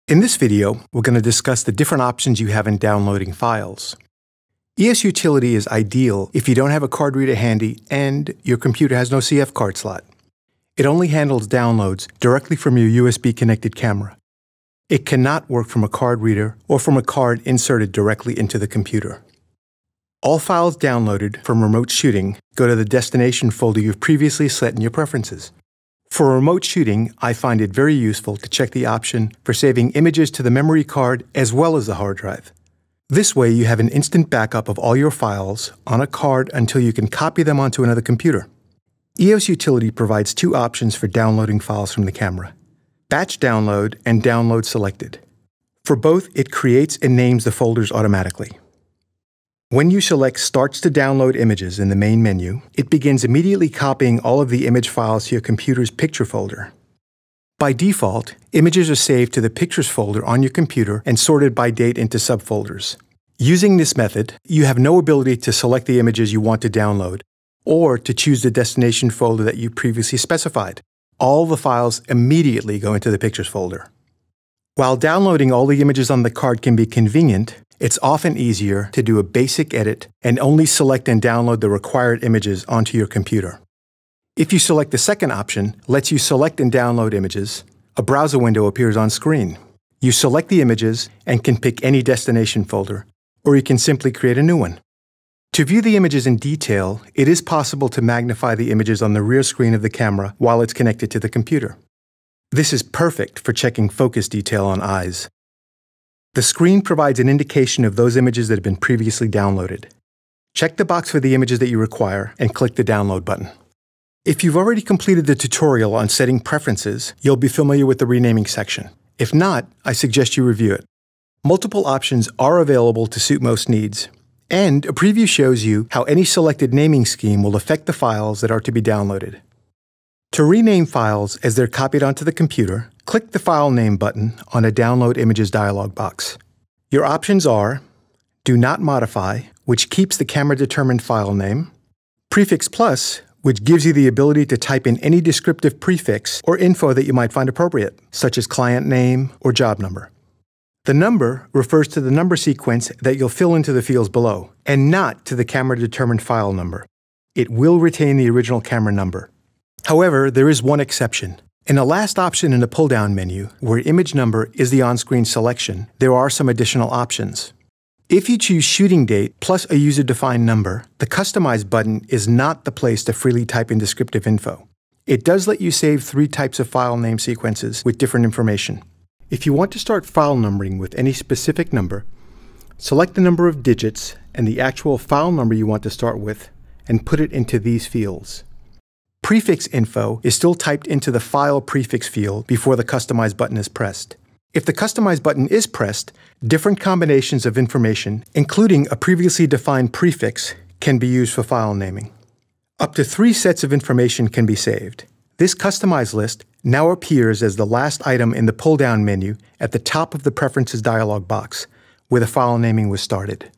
In this video, we're going to discuss the different options you have in downloading files. EOS Utility is ideal if you don't have a card reader handy and your computer has no CF card slot. It only handles downloads directly from your USB-connected camera. It cannot work from a card reader or from a card inserted directly into the computer. All files downloaded from remote shooting go to the destination folder you've previously set in your preferences. For remote shooting, I find it very useful to check the option for saving images to the memory card as well as the hard drive. This way you have an instant backup of all your files on a card until you can copy them onto another computer. EOS Utility provides two options for downloading files from the camera: batch download and download selected. For both, it creates and names the folders automatically. When you select Starts to Download Images in the main menu, it begins immediately copying all of the image files to your computer's picture folder. By default, images are saved to the Pictures folder on your computer and sorted by date into subfolders. Using this method, you have no ability to select the images you want to download or to choose the destination folder that you previously specified. All the files immediately go into the Pictures folder. While downloading all the images on the card can be convenient, it's often easier to do a basic edit and only select and download the required images onto your computer. If you select the second option, lets you select and download images, a browser window appears on screen. You select the images and can pick any destination folder, or you can simply create a new one. To view the images in detail, it is possible to magnify the images on the rear screen of the camera while it's connected to the computer. This is perfect for checking focus detail on eyes. The screen provides an indication of those images that have been previously downloaded. Check the box for the images that you require and click the Download button. If you've already completed the tutorial on setting preferences, you'll be familiar with the renaming section. If not, I suggest you review it. Multiple options are available to suit most needs, and a preview shows you how any selected naming scheme will affect the files that are to be downloaded. To rename files as they're copied onto the computer, click the File Name button on a Download Images dialog box. Your options are Do Not Modify, which keeps the camera-determined file name; Prefix Plus, which gives you the ability to type in any descriptive prefix or info that you might find appropriate, such as client name or job number. The number refers to the number sequence that you'll fill into the fields below, and not to the camera-determined file number. It will retain the original camera number. However, there is one exception. In the last option in the pull-down menu, where image number is the on-screen selection, there are some additional options. If you choose shooting date plus a user-defined number, the Customize button is not the place to freely type in descriptive info. It does let you save 3 types of file name sequences with different information. If you want to start file numbering with any specific number, select the number of digits and the actual file number you want to start with and put it into these fields. Prefix info is still typed into the File Prefix field before the Customize button is pressed. If the Customize button is pressed, different combinations of information, including a previously defined prefix, can be used for file naming. Up to 3 sets of information can be saved. This Customize list now appears as the last item in the pull-down menu at the top of the Preferences dialog box, where the file naming was started.